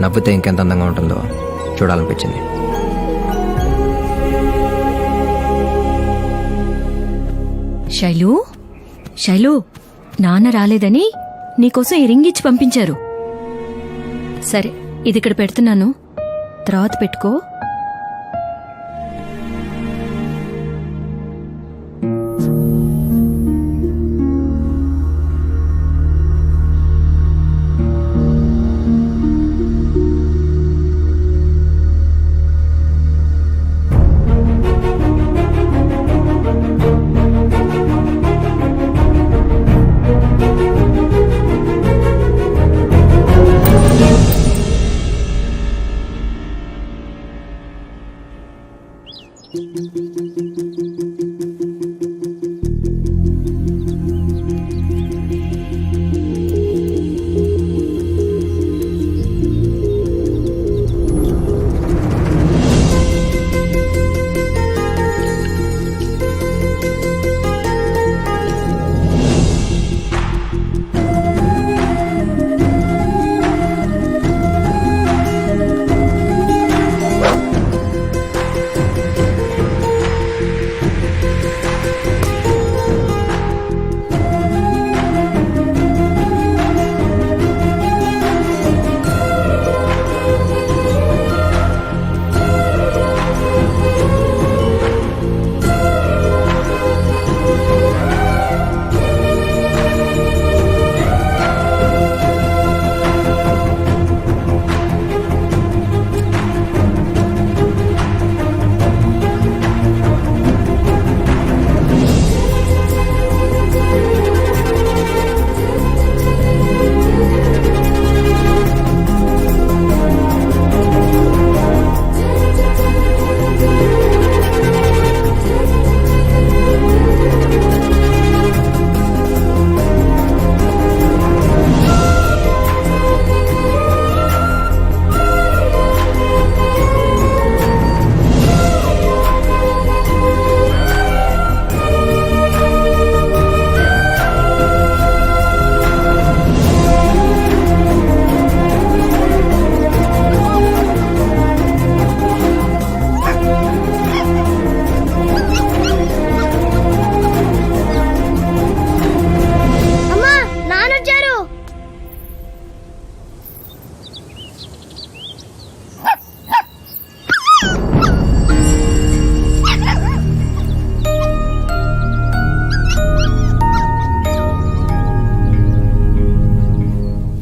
నవ్వితే ఇంకెంత అందంగా ఉంటుందో చూడాలనిపించింది. శైలు, శైలు, నాన్న రాలేదని నీకోసం ఈ రింగ్ ఇచ్చి పంపించారు. సరే, ఇది ఇక్కడ పెడుతున్నాను, తర్వాత పెట్టుకో.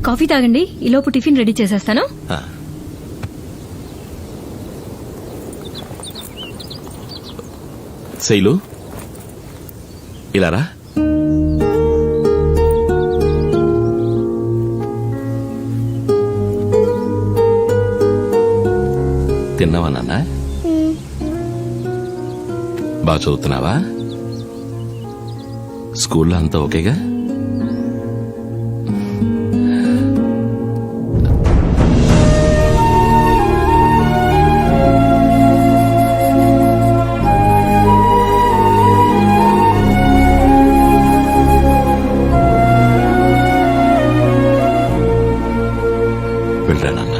కాఫీ తాగండి, ఈలోపు టిఫిన్ రెడీ చేసేస్తాను. శైలు, ఇలా రా. తిన్నావా నాన్న? బాగా చదువుతున్నావా? స్కూల్లో అంతా ఓకేగా? వెళ్ళరా నాన్న.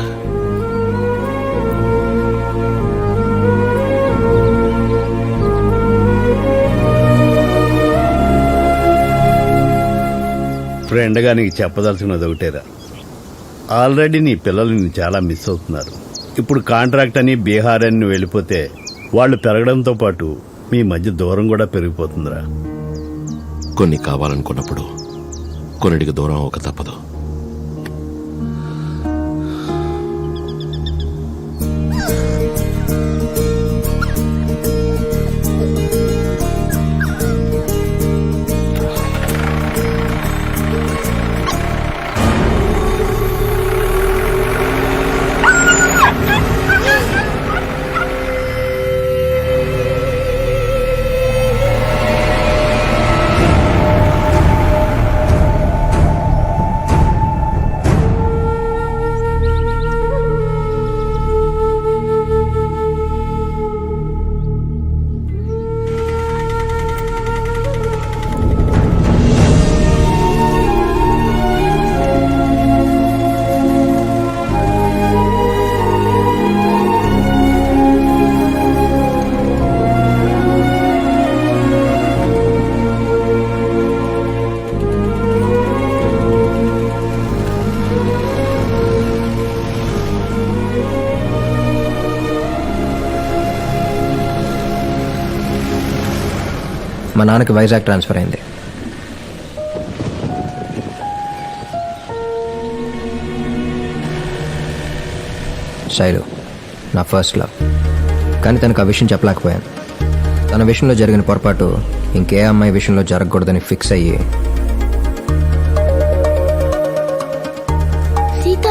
ఫ్రెండ్గా నీకు చెప్పదలుచుకున్నది ఒకటేరా, ఆల్రెడీ నీ పిల్లలు నిన్ను చాలా మిస్ అవుతున్నారు. ఇప్పుడు కాంట్రాక్ట్ అని బీహార్ అని నువ్వు వెళ్ళిపోతే వాళ్ళు పెరగడంతో పాటు మీ మధ్య దూరం కూడా పెరిగిపోతుందిరా. కొన్ని కావాలనుకున్నప్పుడు కొన్నిటికి దూరం అవ్వక తప్పదు. మా నాన్నకి వైజాగ్ ట్రాన్స్ఫర్ అయింది. శైలు నా ఫస్ట్ లవ్. కానీ తనకు ఆ విషయం చెప్పలేకపోయాను. తన విషయంలో జరిగిన పొరపాటు ఇంకే అమ్మాయి విషయంలో జరగకూడదని ఫిక్స్ అయ్యి సీత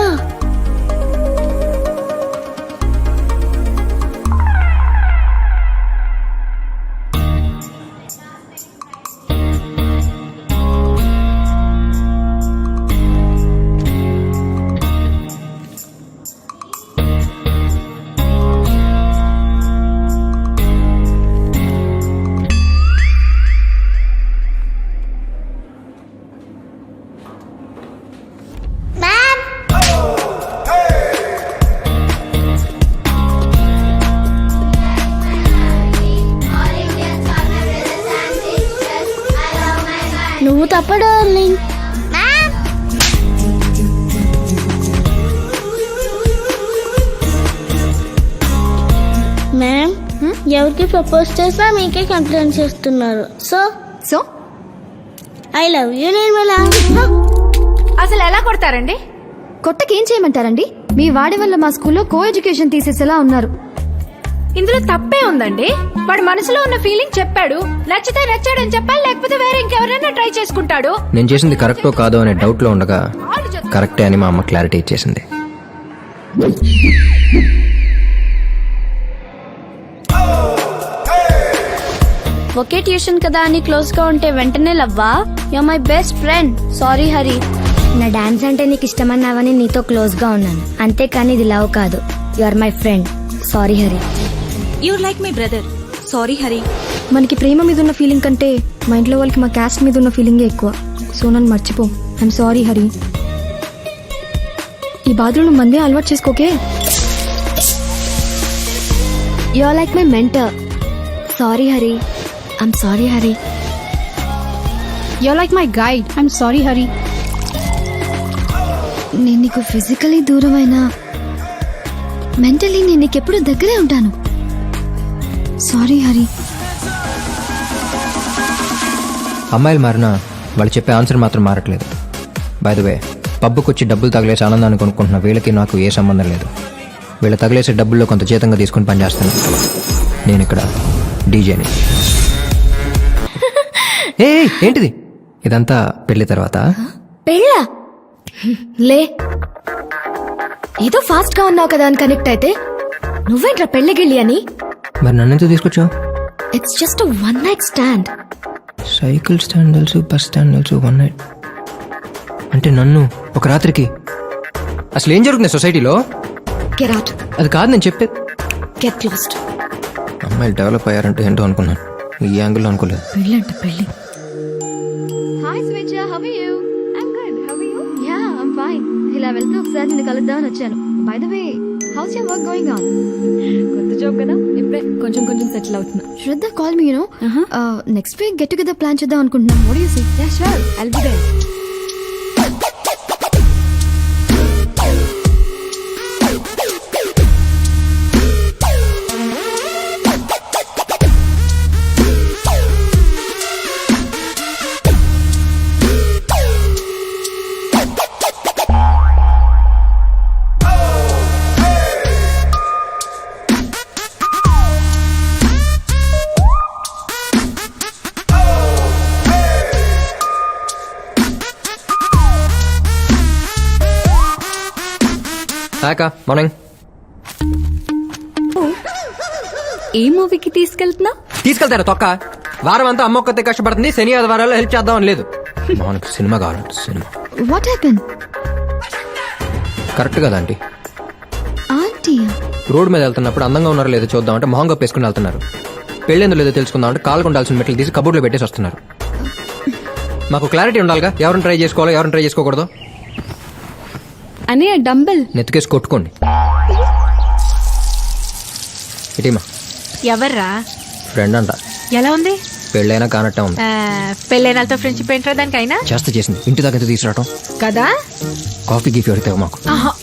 నువ్వు తప్ప డార్లింగ్. మ్యామ్ ఎవరికి ప్రపోజ్ చేసినా మీకే కంప్లైంట్ చేస్తున్నారు. So so I love you Nirmala. అసలు ఎలా కొడతారండి? కొట్టకేం చేయమంటారండి? మీ వాడి వల్ల మా స్కూల్లో కో ఎడ్యుకేషన్ తీసేసేలా ఉన్నారు. ఇందులో తప్పే ఉందండి. వాడు మనసులో ఉన్న ఫీలింగ్ చెప్పాడు. నచ్చితే నచ్చాడని చెప్పాలి, లేకపోతే వేరే ఇంకెవరైనా ట్రై చేసుకుంటాడు. నేను చేసింది కరెక్టో కాదో అనే డౌట్లో ఉండగా కరెక్టే అని మా అమ్మ క్లారిటీ ఇచ్చేసింది. ఒకే ట్యూషన్ కదా అని క్లోజ్ గా ఉంటే వెంటనే లవ్వా? You are my best friend. Sorry Hari. నా డాన్స్ అంటే నీకు ఇష్టమన్నావని నీతో క్లోజ్ గా ఉన్నాను, అంతేకాని ఇది లవ్ కాదు. You are my friend. Sorry Hari. You like my brother. Sorry Hari. మనకి ప్రేమ మీద ఉన్న ఫీలింగ్ కంటే మా ఇంట్లో వాళ్ళకి మా క్యాస్ట్ మీద ఉన్న ఫీలింగే ఎక్కువ. సో నన్ను మర్చిపో. I'm sorry Hari. ఈ బాధలు నువ్వు మందే అలవాటు చేసుకోకే. You are like my mentor. Sorry Hari. I'm sorry Hari. You are like my guide. I'm sorry Hari. నేను నీకు ఫిజికలీ దూరమైనా మెంటలీ నేను నీకెప్పుడు దగ్గరే ఉంటాను. సారీ హరి. అమ్మాయిలు మారినా వాళ్ళు చెప్పే ఆన్సర్ మాత్రం మారట్లేదు. బై ద వే, పబ్బుకొచ్చి డబ్బులు తగిలేసి ఆనందాన్ని కొనుక్కుంటున్న వీళ్ళకి నాకు ఏ సంబంధం లేదు. వీళ్ళు తగిలేసే డబ్బుల్లో కొంత జీతంగా తీసుకుని పనిచేస్తాను. నేను ఇక్కడ డీజేని. ఏ ఏంటిది ఇదంతా పెళ్లి తర్వాత? పెళ్ళా? లే, ఏదో ఫాస్ట్ గా ఉన్నావు కదా అని కనెక్ట్ అయితే నువ్వేంట్రా పెళ్ళగిళ్ళి అని. మరి నన్ను ఎందుకు తీసుకొచ్చావు? It's just one night stand. Cycle stand తెలుసు, బస్ స్టాండ్ తెలుసు, వన్ నైట్ అంటే నన్ను ఒక రాత్రికి. అసలు ఏం జరుగుతుంది సొసైటీలో? Get out. అది కాదు నేను చెప్పే. Get lost. అమ్మాయిలు డెవలప్ అయ్యారంటే ఏంటో అనుకున్నాను, ఈ యాంగిల్లో అనుకోలేదు. పెళ్ళంట పెళ్ళి. Hi Swechha, how are you? I am good. How are you? Ya, I am fine. ఇలా వెళ్తూ ఒకసారి నిన్ను కలుద్దామని వచ్చాను. By the way, how's your work going on? కొత్త జాబ్ కదా, ఇప్పుడే కొంచెం కొంచెం సెటిల్ అవుతున్నా. Shraddha call me, you know. Next week get together plan చేద్దాం అనుకుంటున్నాం. What do you say? Ya sure, I'll be there. Hi అక్క, మార్నింగ్. ఏ మూవీకి తీసుకెళ్తున్నా? తీసుకెళ్తారా తొక్క? వారం అంతా అమ్మ ఒక్కతే కష్టపడుతుంది, శని ఆదివారాల్లో హెల్ప్ చేద్దామని లేదు. మనకు సినిమా కావాలంట. Cinema what happen? కరెక్ట్ కదా ఆంటీ? ఆంటీ రోడ్ మీద వెళ్తున్నప్పుడు అందంగా ఉన్నారో లేదో చూద్దామంటే మొహం కప్పేసుకుని వెళ్తున్నారు. పెళ్ళేందో లేదో తెలుసుకుందామంటే కాళ్ళకు ఉండాల్సిన మెట్లు తీసి కబోర్డ్లో పెట్టేసి వస్తున్నారు. మాకు క్లారిటీ ఉండాలిగా, ఎవరిని ట్రై చేసుకోవాలో ఎవరిని ట్రై చేసుకోకూడదు. అని డంబెల్ నెత్తికేసి కొట్టుకోండి. ఇటీమా ఎవర్రా? ఫ్రెండ్ అంట. ఎలా ఉంది? పెళ్ళైనా కానట్టే ఉంది. పెళ్ళైనాలతో ఫ్రెండ్షిప్ ఏంట్రా దానికైనా? చేసింది ఇంటి దాకా ఎంత తీసుకురావటం కదా. కాఫీ గీఫీ అడితే మాకు. ఆహా.